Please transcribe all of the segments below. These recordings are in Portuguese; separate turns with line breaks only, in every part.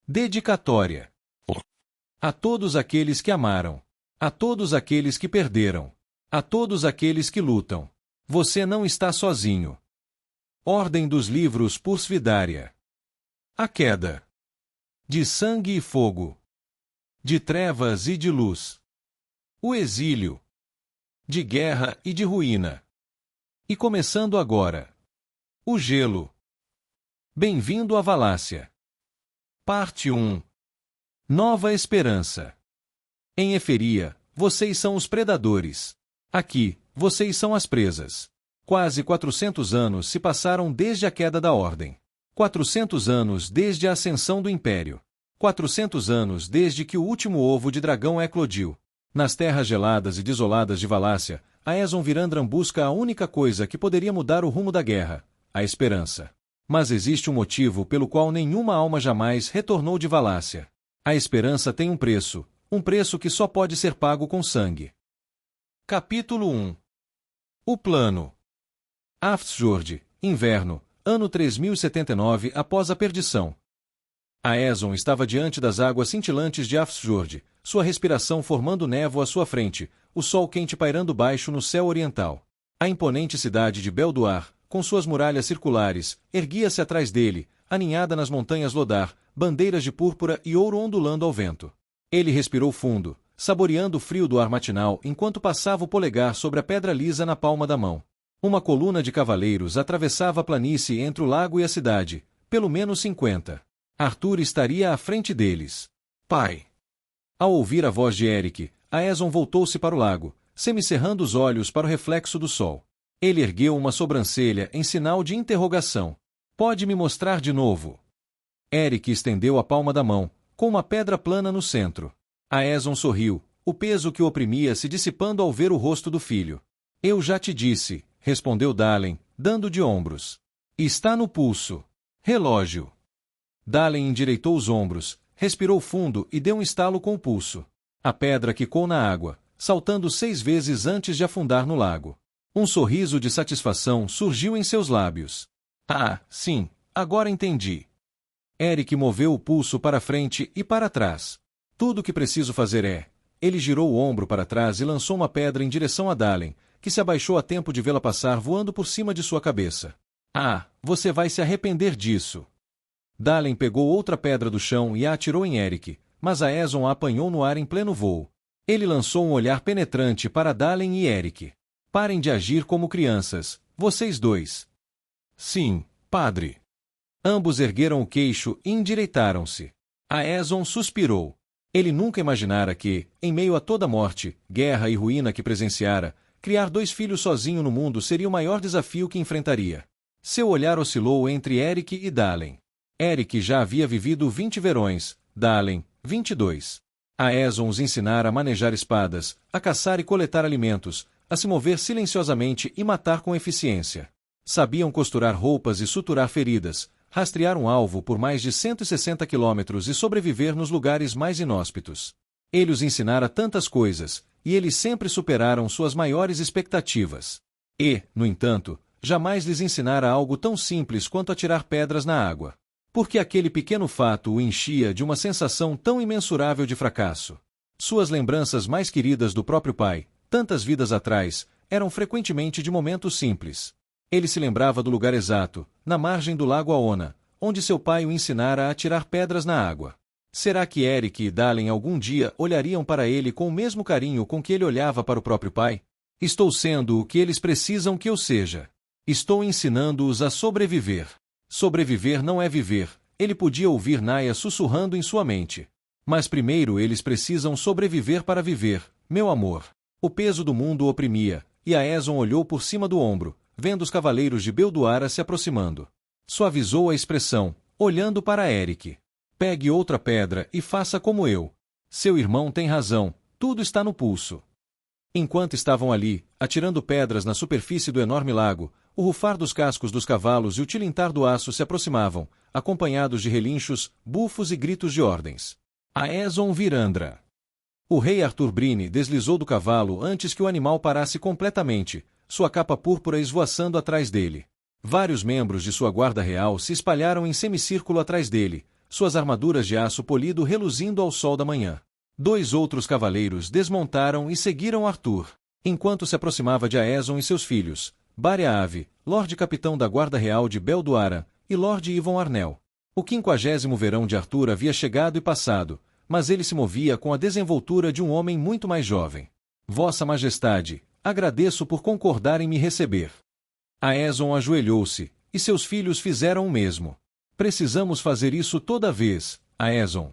Dedicatória. A todos aqueles que amaram. A todos aqueles que perderam. A todos aqueles que lutam. Você não está sozinho. Ordem dos Livros Pursvidária. A queda. De sangue e fogo. De trevas e de luz. O exílio. De guerra e de ruína. E começando agora. O gelo. Bem-vindo à Valácia. Parte 1. Nova Esperança. Em Eferia, vocês são os predadores. Aqui, vocês são as presas. Quase 400 anos se passaram desde a queda da Ordem. 400 anos desde a ascensão do Império. 400 anos desde que o último ovo de dragão eclodiu. Nas terras geladas e desoladas de Valácia, Aeson Virandran busca a única coisa que poderia mudar o rumo da guerra: a esperança. Mas existe um motivo pelo qual nenhuma alma jamais retornou de Valácia. A esperança tem um preço que só pode ser pago com sangue. Capítulo 1. O plano. Afsjord, inverno, ano 3079 após a perdição. Aeson estava diante das águas cintilantes de Afsjord, sua respiração formando névoa à sua frente, o sol quente pairando baixo no céu oriental. A imponente cidade de Belduar, com suas muralhas circulares, erguia-se atrás dele, aninhada nas montanhas Lodar, bandeiras de púrpura e ouro ondulando ao vento. Ele respirou fundo, saboreando o frio do ar matinal enquanto passava o polegar sobre a pedra lisa na palma da mão. Uma coluna de cavaleiros atravessava a planície entre o lago e a cidade, pelo menos 50. Arthur estaria à frente deles. Pai! Ao ouvir a voz de Eric, Aeson voltou-se para o lago, semicerrando os olhos para o reflexo do sol. Ele ergueu uma sobrancelha em sinal de interrogação. Pode me mostrar de novo? Eric estendeu a palma da mão, com uma pedra plana no centro. Aeson sorriu, o peso que o oprimia se dissipando ao ver o rosto do filho. Eu já te disse, respondeu Dalen, dando de ombros. Está no pulso. Relógio. Dalen endireitou os ombros, respirou fundo e deu um estalo com o pulso. A pedra quicou na água, saltando 6 vezes antes de afundar no lago. Um sorriso de satisfação surgiu em seus lábios. Ah, sim, agora entendi. Eric moveu o pulso para frente e para trás. Tudo o que preciso fazer é... Ele girou o ombro para trás e lançou uma pedra em direção a Dalen, que se abaixou a tempo de vê-la passar voando por cima de sua cabeça. Ah, você vai se arrepender disso. Dalen pegou outra pedra do chão e a atirou em Eric, mas Aeson a apanhou no ar em pleno voo. Ele lançou um olhar penetrante para Dalen e Eric. Parem de agir como crianças, vocês dois. Sim, padre. Ambos ergueram o queixo e endireitaram-se. Aeson suspirou. Ele nunca imaginara que, em meio a toda morte, guerra e ruína que presenciara, criar 2 filhos sozinho no mundo seria o maior desafio que enfrentaria. Seu olhar oscilou entre Eric e Dalen. Eric já havia vivido 20 verões, Dalen, 22. Aeson os ensinara a manejar espadas, a caçar e coletar alimentos, a se mover silenciosamente e matar com eficiência. Sabiam costurar roupas e suturar feridas, rastrear um alvo por mais de 160 quilômetros e sobreviver nos lugares mais inóspitos. Ele os ensinara tantas coisas, e eles sempre superaram suas maiores expectativas. E, no entanto, jamais lhes ensinara algo tão simples quanto atirar pedras na água. Porque aquele pequeno fato o enchia de uma sensação tão imensurável de fracasso. Suas lembranças mais queridas do próprio pai, tantas vidas atrás, eram frequentemente de momentos simples. Ele se lembrava do lugar exato, na margem do lago Aona, onde seu pai o ensinara a atirar pedras na água. Será que Eric e Dalen algum dia olhariam para ele com o mesmo carinho com que ele olhava para o próprio pai? Estou sendo o que eles precisam que eu seja. Estou ensinando-os a sobreviver. Sobreviver não é viver, ele podia ouvir Naia sussurrando em sua mente. Mas primeiro eles precisam sobreviver para viver, meu amor. O peso do mundo o oprimia, e Aeson olhou por cima do ombro, vendo os cavaleiros de Belduara se aproximando. Suavizou a expressão, olhando para Eric. Pegue outra pedra e faça como eu. Seu irmão tem razão, tudo está no pulso. Enquanto estavam ali, atirando pedras na superfície do enorme lago, o rufar dos cascos dos cavalos e o tilintar do aço se aproximavam, acompanhados de relinchos, bufos e gritos de ordens. Aeson Virandra. O rei Arthur Brine deslizou do cavalo antes que o animal parasse completamente, sua capa púrpura esvoaçando atrás dele. Vários membros de sua guarda real se espalharam em semicírculo atrás dele, suas armaduras de aço polido reluzindo ao sol da manhã. 2 outros cavaleiros desmontaram e seguiram Arthur. Enquanto se aproximava de Aeson e seus filhos, Bari-Ave, Lorde Capitão da Guarda Real de Bel-Duara, e Lorde Ivon Arnel. O 50º verão de Arthur havia chegado e passado, mas ele se movia com a desenvoltura de um homem muito mais jovem. Vossa Majestade, agradeço por concordar em me receber. Aeson ajoelhou-se, e seus filhos fizeram o mesmo. Precisamos fazer isso toda vez, Aeson.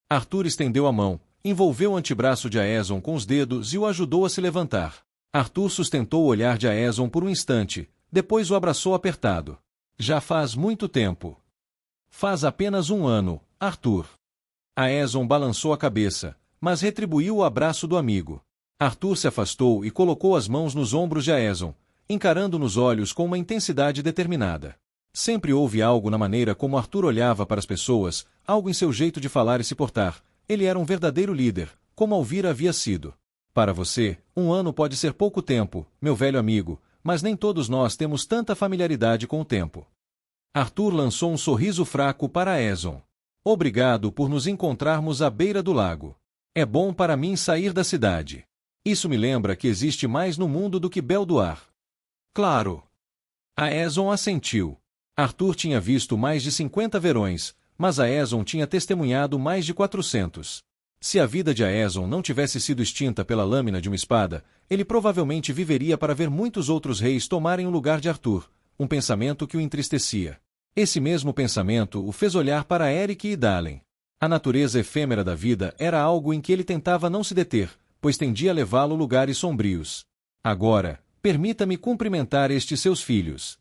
Arthur estendeu a mão, envolveu o antebraço de Aeson com os dedos e o ajudou a se levantar. Arthur sustentou o olhar de Aeson por um instante, depois o abraçou apertado. Já faz muito tempo. Faz apenas 1 ano, Arthur. Aeson balançou a cabeça, mas retribuiu o abraço do amigo. Arthur se afastou e colocou as mãos nos ombros de Aeson, encarando nos olhos com uma intensidade determinada. Sempre houve algo na maneira como Arthur olhava para as pessoas, algo em seu jeito de falar e se portar. Ele era um verdadeiro líder, como Alvira havia sido. Para você, 1 ano pode ser pouco tempo, meu velho amigo, mas nem todos nós temos tanta familiaridade com o tempo. Arthur lançou um sorriso fraco para Aeson. Obrigado por nos encontrarmos à beira do lago. É bom para mim sair da cidade. Isso me lembra que existe mais no mundo do que Bel-Duar. Claro. Aeson assentiu. Arthur tinha visto mais de 50 verões, mas Aeson tinha testemunhado mais de 400. Se a vida de Aeson não tivesse sido extinta pela lâmina de uma espada, ele provavelmente viveria para ver muitos outros reis tomarem o lugar de Arthur, um pensamento que o entristecia. Esse mesmo pensamento o fez olhar para Eric e Dalen. A natureza efêmera da vida era algo em que ele tentava não se deter, pois tendia a levá-lo a lugares sombrios. Agora, permita-me cumprimentar estes seus filhos.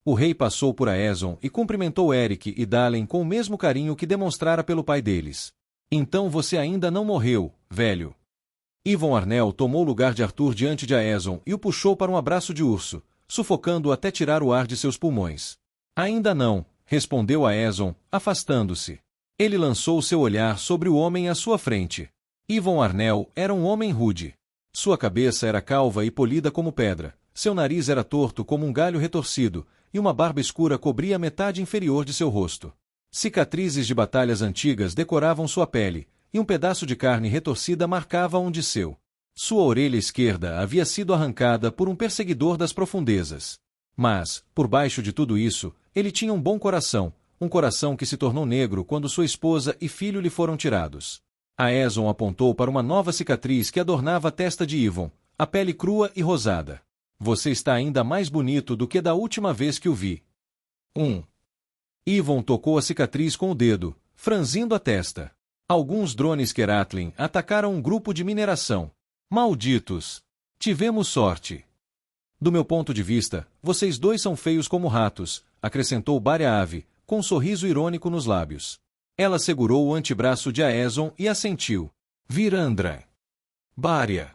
O rei passou por Aeson e cumprimentou Eric e Dalen com o mesmo carinho que demonstrara pelo pai deles. Então você ainda não morreu, velho. Ivon Arnel tomou o lugar de Arthur diante de Aeson e o puxou para um abraço de urso, sufocando-o até tirar o ar de seus pulmões. Ainda não, respondeu Aeson, afastando-se. Ele lançou seu olhar sobre o homem à sua frente. Ivon Arnel era um homem rude. Sua cabeça era calva e polida como pedra, seu nariz era torto como um galho retorcido, e uma barba escura cobria a metade inferior de seu rosto. Cicatrizes de batalhas antigas decoravam sua pele, e um pedaço de carne retorcida marcava onde seu. Sua orelha esquerda havia sido arrancada por um perseguidor das profundezas. Mas, por baixo de tudo isso, ele tinha um bom coração, um coração que se tornou negro quando sua esposa e filho lhe foram tirados. Aeson apontou para uma nova cicatriz que adornava a testa de Ivon, a pele crua e rosada. Você está ainda mais bonito do que da última vez que o vi. Ivon tocou a cicatriz com o dedo, franzindo a testa. Alguns drones Keratlin atacaram um grupo de mineração. Malditos! Tivemos sorte. Do meu ponto de vista, vocês dois são feios como ratos, acrescentou Bari-Ave, com um sorriso irônico nos lábios. Ela segurou o antebraço de Aeson e assentiu. Virandra. Bária.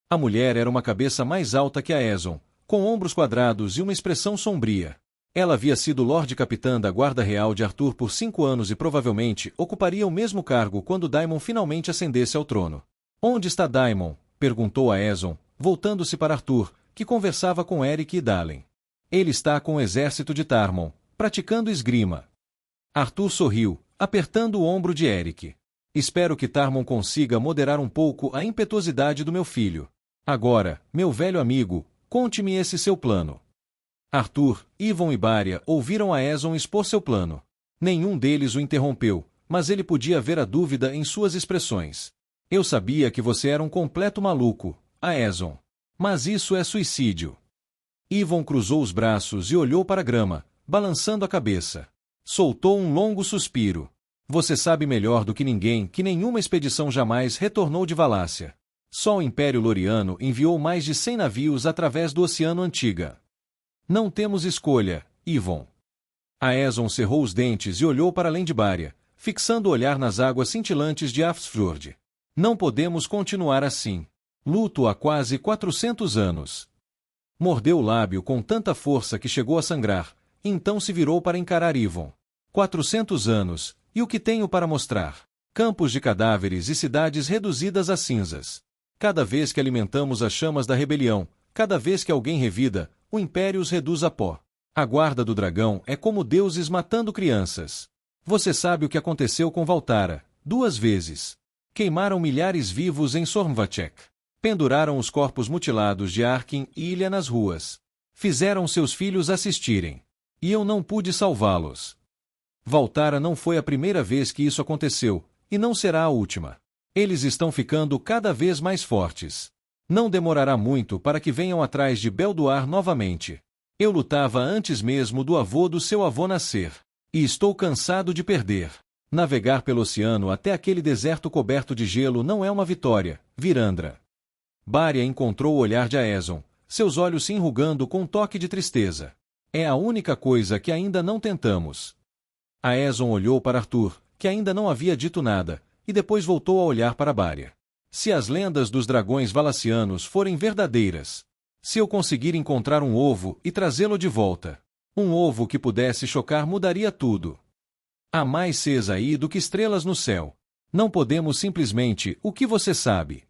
A mulher era uma cabeça mais alta que Aeson, com ombros quadrados e uma expressão sombria. Ela havia sido Lorde Capitã da Guarda Real de Arthur por 5 anos e provavelmente ocuparia o mesmo cargo quando Daimon finalmente ascendesse ao trono. Onde está Daimon? Perguntou Aeson, voltando-se para Arthur, que conversava com Eric e Dalen. Ele está com o exército de Tarmon, praticando esgrima. Arthur sorriu, apertando o ombro de Eric. Espero que Tarmon consiga moderar um pouco a impetuosidade do meu filho. Agora, meu velho amigo, conte-me esse seu plano. Arthur, Ivon e Bária ouviram Aeson expor seu plano. Nenhum deles o interrompeu, mas ele podia ver a dúvida em suas expressões. Eu sabia que você era um completo maluco, Aeson. Mas isso é suicídio. Ivon cruzou os braços e olhou para a grama, balançando a cabeça. Soltou um longo suspiro. Você sabe melhor do que ninguém que nenhuma expedição jamais retornou de Valácia. Só o Império Loriano enviou mais de 100 navios através do Oceano Antiga. Não temos escolha, Ivon. Aeson cerrou os dentes e olhou para além de Bária, fixando o olhar nas águas cintilantes de Afsfjord. Não podemos continuar assim. Luto há quase 400 anos. Mordeu o lábio com tanta força que chegou a sangrar, e então se virou para encarar Ivon. 400 anos, e o que tenho para mostrar? Campos de cadáveres e cidades reduzidas a cinzas. Cada vez que alimentamos as chamas da rebelião, cada vez que alguém revida, o Império os reduz a pó. A guarda do dragão é como deuses matando crianças. Você sabe o que aconteceu com Valtara, 2 vezes. Queimaram milhares vivos em Sormvacek. Penduraram os corpos mutilados de Arkin e Ilha nas ruas. Fizeram seus filhos assistirem. E eu não pude salvá-los. Valtara não foi a primeira vez que isso aconteceu, e não será a última. Eles estão ficando cada vez mais fortes. Não demorará muito para que venham atrás de Belduar novamente. Eu lutava antes mesmo do avô do seu avô nascer. E estou cansado de perder. Navegar pelo oceano até aquele deserto coberto de gelo não é uma vitória, Virandra. Bária encontrou o olhar de Aeson, seus olhos se enrugando com um toque de tristeza. É a única coisa que ainda não tentamos. Aeson olhou para Arthur, que ainda não havia dito nada, e depois voltou a olhar para Bária. Se as lendas dos dragões valacianos forem verdadeiras, se eu conseguir encontrar um ovo e trazê-lo de volta, um ovo que pudesse chocar mudaria tudo. Há mais seres aí do que estrelas no céu. Não podemos simplesmente, o que você sabe?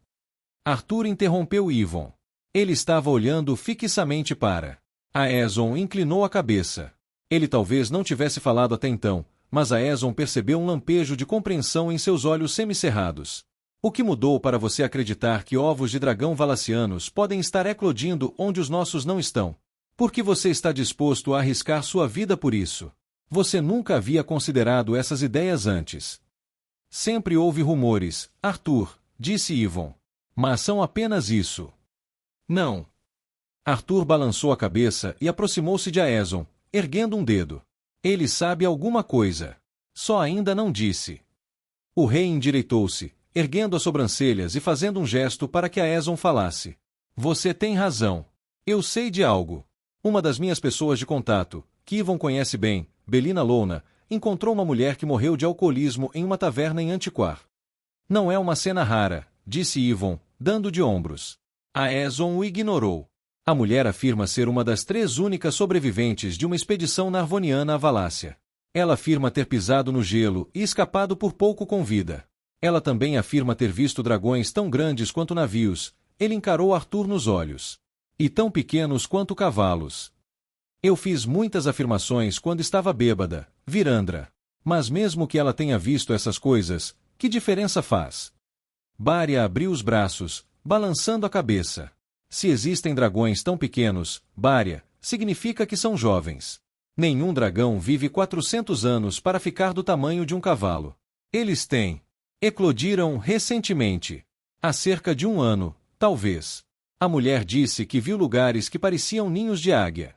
Arthur interrompeu Yvon. Ele estava olhando fixamente para Aeson inclinou a cabeça. Ele talvez não tivesse falado até então, mas Aeson percebeu um lampejo de compreensão em seus olhos semicerrados. O que mudou para você acreditar que ovos de dragão valacianos podem estar eclodindo onde os nossos não estão? Por que você está disposto a arriscar sua vida por isso? Você nunca havia considerado essas ideias antes. Sempre houve rumores, Arthur, disse Yvon. Mas são apenas isso. Não. Arthur balançou a cabeça e aproximou-se de Aeson, erguendo um dedo. Ele sabe alguma coisa. Só ainda não disse. O rei endireitou-se, erguendo as sobrancelhas e fazendo um gesto para que Aeson falasse. Você tem razão. Eu sei de algo. Uma das minhas pessoas de contato, que Yvon conhece bem, Belina Louna, encontrou uma mulher que morreu de alcoolismo em uma taverna em Antiquar. Não é uma cena rara, disse Yvon, dando de ombros. Aeson o ignorou. A mulher afirma ser uma das 3 únicas sobreviventes de uma expedição narvoniana à Valácia. Ela afirma ter pisado no gelo e escapado por pouco com vida. Ela também afirma ter visto dragões tão grandes quanto navios. Ele encarou Arthur nos olhos. E tão pequenos quanto cavalos. Eu fiz muitas afirmações quando estava bêbada, Virandra. Mas mesmo que ela tenha visto essas coisas, que diferença faz? Bária abriu os braços, balançando a cabeça. Se existem dragões tão pequenos, Bária, significa que são jovens. Nenhum dragão vive 400 anos para ficar do tamanho de um cavalo. Eles eclodiram recentemente. Há cerca de 1 ano, talvez. A mulher disse que viu lugares que pareciam ninhos de águia.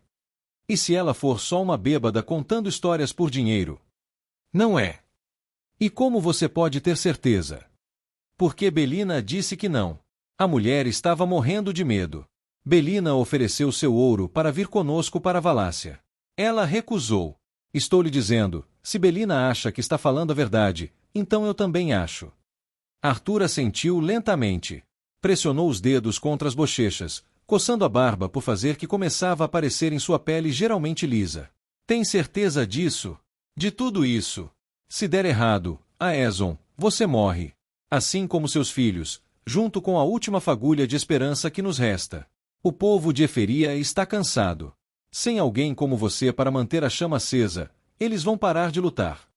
E se ela for só uma bêbada contando histórias por dinheiro? Não é. E como você pode ter certeza? Porque Belina disse que não. A mulher estava morrendo de medo. Belina ofereceu seu ouro para vir conosco para a Valácia. Ela recusou. Estou lhe dizendo, se Belina acha que está falando a verdade, então eu também acho. Arthur assentiu lentamente. Pressionou os dedos contra as bochechas, coçando a barba por fazer que começava a aparecer em sua pele geralmente lisa. Tem certeza disso? De tudo isso? Se der errado, Aeson, você morre. Assim como seus filhos, junto com a última fagulha de esperança que nos resta. O povo de Eferia está cansado. Sem alguém como você para manter a chama acesa, eles vão parar de lutar.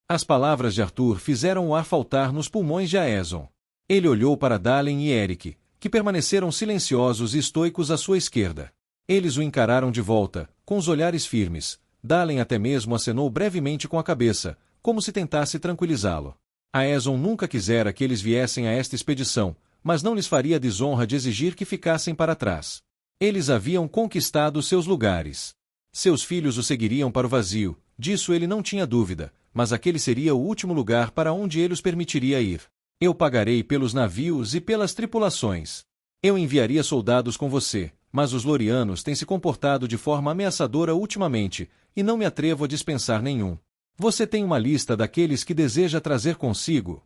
As palavras de Arthur fizeram o ar faltar nos pulmões de Aeson. Ele olhou para Dalen e Eric, que permaneceram silenciosos e estoicos à sua esquerda. Eles o encararam de volta, com os olhares firmes. Dalen até mesmo acenou brevemente com a cabeça, como se tentasse tranquilizá-lo. Aeson nunca quisera que eles viessem a esta expedição, mas não lhes faria a desonra de exigir que ficassem para trás. Eles haviam conquistado seus lugares. Seus filhos o seguiriam para o vazio, disso ele não tinha dúvida, mas aquele seria o último lugar para onde ele os permitiria ir. Eu pagarei pelos navios e pelas tripulações. Eu enviaria soldados com você, mas os Lorianos têm se comportado de forma ameaçadora ultimamente, e não me atrevo a dispensar nenhum. Você tem uma lista daqueles que deseja trazer consigo?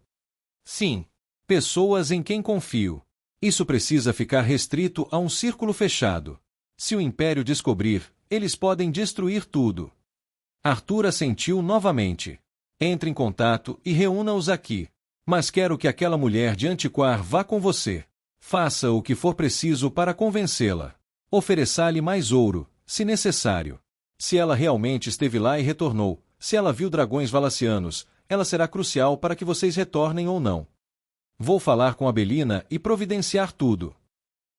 Sim. Pessoas em quem confio. Isso precisa ficar restrito a um círculo fechado. Se o Império descobrir, eles podem destruir tudo. Arthur assentiu novamente. Entre em contato e reúna-os aqui. Mas quero que aquela mulher de Antiquar vá com você. Faça o que for preciso para convencê-la. Ofereça-lhe mais ouro, se necessário. Se ela realmente esteve lá e retornou, se ela viu dragões valacianos, ela será crucial para que vocês retornem ou não. Vou falar com a Belina e providenciar tudo.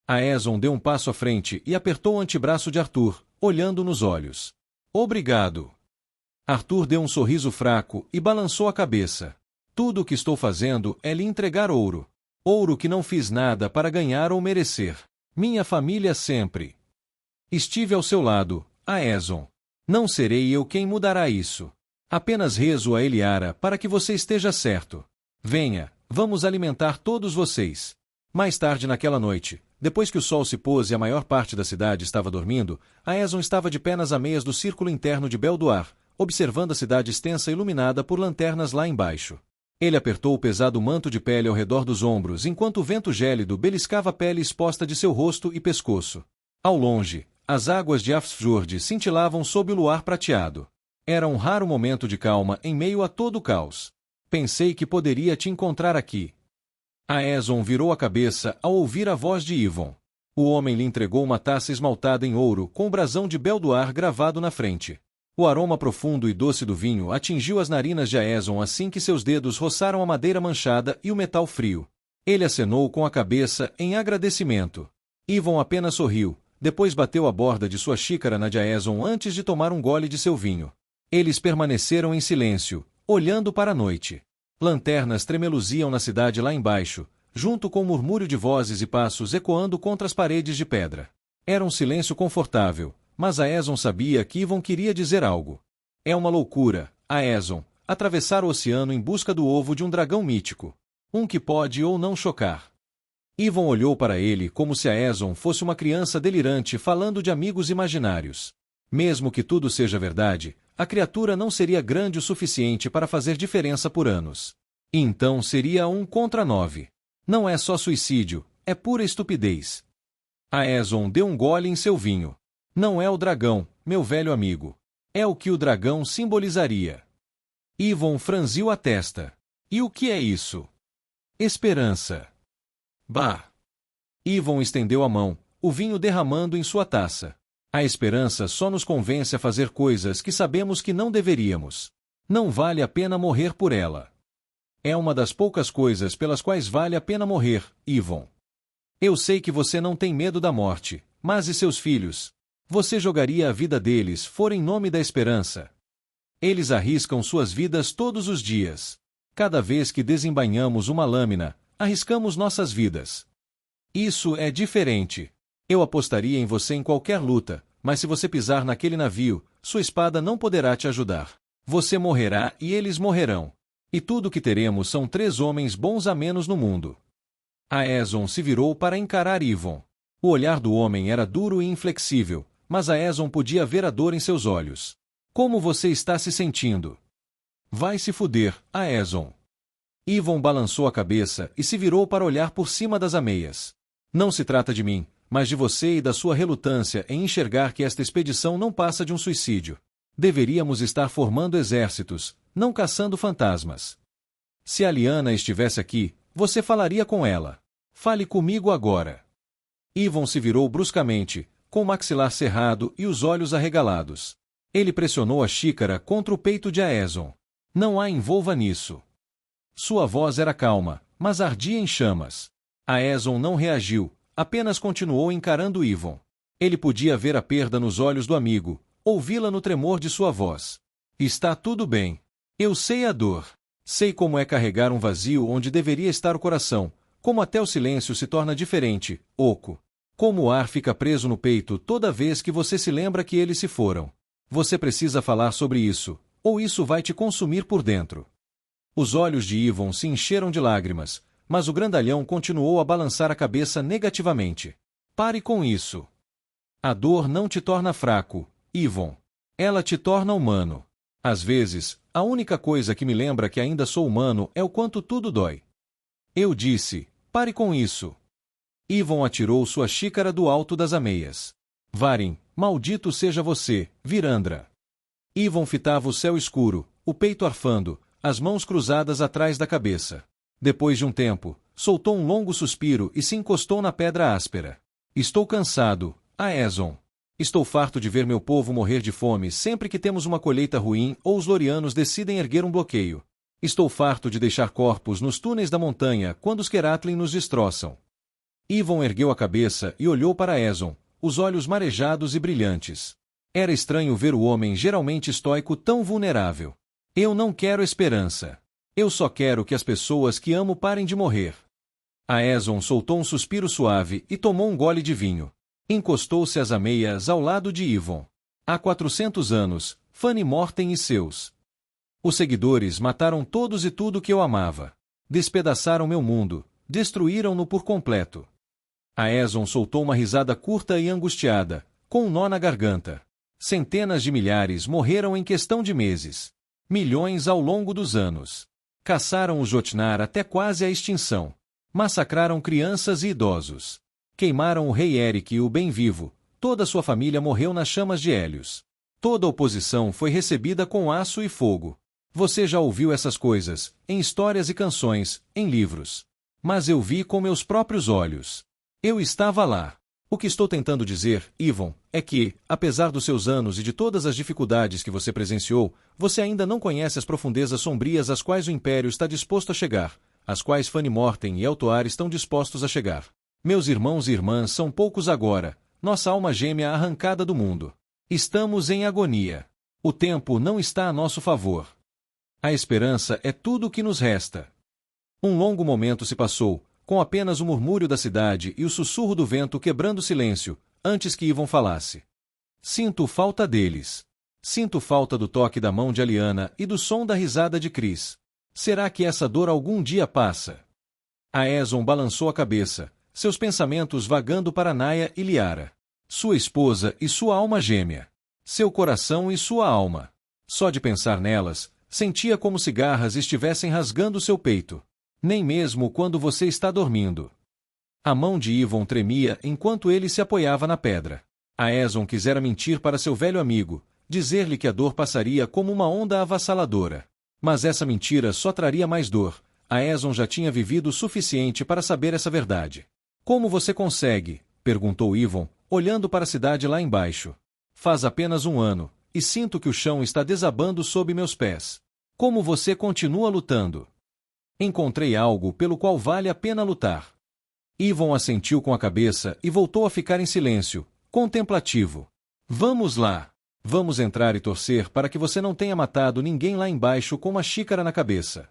Aeson deu um passo à frente e apertou o antebraço de Arthur, olhando nos olhos. Obrigado. Arthur deu um sorriso fraco e balançou a cabeça. Tudo o que estou fazendo é lhe entregar ouro. Ouro que não fiz nada para ganhar ou merecer. Minha família sempre. Estive ao seu lado, Aeson. Não serei eu quem mudará isso. Apenas rezo a Eliara para que você esteja certo. Venha, vamos alimentar todos vocês. Mais tarde naquela noite, depois que o sol se pôs e a maior parte da cidade estava dormindo, Aeson estava de pé nas ameias do círculo interno de Beldoar, observando a cidade extensa iluminada por lanternas lá embaixo. Ele apertou o pesado manto de pele ao redor dos ombros enquanto o vento gélido beliscava a pele exposta de seu rosto e pescoço. Ao longe, as águas de Afsfjord cintilavam sob o luar prateado. Era um raro momento de calma em meio a todo o caos. Pensei que poderia te encontrar aqui. Aeson virou a cabeça ao ouvir a voz de Yvon. O homem lhe entregou uma taça esmaltada em ouro com o brasão de Beldoar gravado na frente. O aroma profundo e doce do vinho atingiu as narinas de Aeson assim que seus dedos roçaram a madeira manchada e o metal frio. Ele acenou com a cabeça em agradecimento. Yvon apenas sorriu, depois bateu a borda de sua xícara na de Aeson antes de tomar um gole de seu vinho. Eles permaneceram em silêncio, olhando para a noite. Lanternas tremeluziam na cidade lá embaixo, junto com o murmúrio de vozes e passos ecoando contra as paredes de pedra. Era um silêncio confortável, mas Aeson sabia que Yvon queria dizer algo. É uma loucura, Aeson, atravessar o oceano em busca do ovo de um dragão mítico. Um que pode ou não chocar. Yvon olhou para ele como se Aeson fosse uma criança delirante falando de amigos imaginários. Mesmo que tudo seja verdade, a criatura não seria grande o suficiente para fazer diferença por anos. Então seria 1 contra 9. Não é só suicídio, é pura estupidez. Aeson deu um gole em seu vinho. Não é o dragão, meu velho amigo. É o que o dragão simbolizaria. Yvon franziu a testa. E o que é isso? Esperança. Bah! Yvon estendeu a mão, o vinho derramando em sua taça. A esperança só nos convence a fazer coisas que sabemos que não deveríamos. Não vale a pena morrer por ela. É uma das poucas coisas pelas quais vale a pena morrer, Yvon. Eu sei que você não tem medo da morte, mas e seus filhos? Você jogaria a vida deles fora em nome da esperança? Eles arriscam suas vidas todos os dias. Cada vez que desembainhamos uma lâmina, arriscamos nossas vidas. Isso é diferente. Eu apostaria em você em qualquer luta, mas se você pisar naquele navio, sua espada não poderá te ajudar. Você morrerá e eles morrerão. E tudo o que teremos são 3 homens bons a menos no mundo. Aeson se virou para encarar Yvon. O olhar do homem era duro e inflexível, mas Aeson podia ver a dor em seus olhos. Como você está se sentindo? Vai se fuder, Aeson. Yvon balançou a cabeça e se virou para olhar por cima das ameias. Não se trata de mim, mas de você e da sua relutância em enxergar que esta expedição não passa de um suicídio. Deveríamos estar formando exércitos, não caçando fantasmas. Se a Lyanna estivesse aqui, você falaria com ela. Fale comigo agora. Yvon se virou bruscamente, com o maxilar cerrado e os olhos arregalados. Ele pressionou a xícara contra o peito de Aeson. Não a envolva nisso. Sua voz era calma, mas ardia em chamas. Aeson não reagiu, apenas continuou encarando Yvon. Ele podia ver a perda nos olhos do amigo, ouvi-la no tremor de sua voz. Está tudo bem. Eu sei a dor. Sei como é carregar um vazio onde deveria estar o coração, como até o silêncio se torna diferente, oco. Como o ar fica preso no peito toda vez que você se lembra que eles se foram. Você precisa falar sobre isso, ou isso vai te consumir por dentro. Os olhos de Yvon se encheram de lágrimas, mas o grandalhão continuou a balançar a cabeça negativamente. Pare com isso. A dor não te torna fraco, Yvon. Ela te torna humano. Às vezes, a única coisa que me lembra que ainda sou humano é o quanto tudo dói. Eu disse, pare com isso. Yvon atirou sua xícara do alto das ameias. Varin, maldito seja você, Virandra. Yvon fitava o céu escuro, o peito arfando, as mãos cruzadas atrás da cabeça. Depois de um tempo, soltou um longo suspiro e se encostou na pedra áspera. Estou cansado, Aeson. Estou farto de ver meu povo morrer de fome sempre que temos uma colheita ruim ou os lorianos decidem erguer um bloqueio. Estou farto de deixar corpos nos túneis da montanha quando os Keratlin nos destroçam. Ivon ergueu a cabeça e olhou para Ezon, os olhos marejados e brilhantes. Era estranho ver o homem geralmente estoico tão vulnerável. Eu não quero esperança. Eu só quero que as pessoas que amo parem de morrer. Aezon soltou um suspiro suave e tomou um gole de vinho. Encostou-se às ameias ao lado de Ivon. Há 400 anos, Fanny Morten e seus. Os seguidores mataram todos e tudo que eu amava. Despedaçaram meu mundo, destruíram-no por completo. Aezon soltou uma risada curta e angustiada, com um nó na garganta. Centenas de milhares morreram em questão de meses. Milhões ao longo dos anos. Caçaram os Jotnar até quase a extinção. Massacraram crianças e idosos. Queimaram o rei Eric e o bem-vivo. Toda sua família morreu nas chamas de Hélios. Toda oposição foi recebida com aço e fogo. Você já ouviu essas coisas, em histórias e canções, em livros. Mas eu vi com meus próprios olhos. Eu estava lá. O que estou tentando dizer, Ivon, é que, apesar dos seus anos e de todas as dificuldades que você presenciou, você ainda não conhece as profundezas sombrias às quais o Império está disposto a chegar, às quais Fanny Morten e Eltoar estão dispostos a chegar. Meus irmãos e irmãs são poucos agora, nossa alma gêmea arrancada do mundo. Estamos em agonia. O tempo não está a nosso favor. A esperança é tudo o que nos resta. Um longo momento se passou, com apenas o murmúrio da cidade e o sussurro do vento quebrando o silêncio, antes que Ivon falasse. Sinto falta deles. Sinto falta do toque da mão de Aliana e do som da risada de Chris. Será que essa dor algum dia passa? Aezon balançou a cabeça, seus pensamentos vagando para Naia e Liara. Sua esposa e sua alma gêmea. Seu coração e sua alma. Só de pensar nelas, sentia como se garras estivessem rasgando seu peito. Nem mesmo quando você está dormindo. A mão de Ivon tremia enquanto ele se apoiava na pedra. Aezon quisera mentir para seu velho amigo, dizer-lhe que a dor passaria como uma onda avassaladora. Mas essa mentira só traria mais dor. Aezon já tinha vivido o suficiente para saber essa verdade. Como você consegue? Perguntou Ivon, olhando para a cidade lá embaixo. Faz apenas um ano, e sinto que o chão está desabando sob meus pés. Como você continua lutando? Encontrei algo pelo qual vale a pena lutar. Ivon assentiu com a cabeça e voltou a ficar em silêncio, contemplativo. Vamos lá. Vamos entrar e torcer para que você não tenha matado ninguém lá embaixo com uma xícara na cabeça.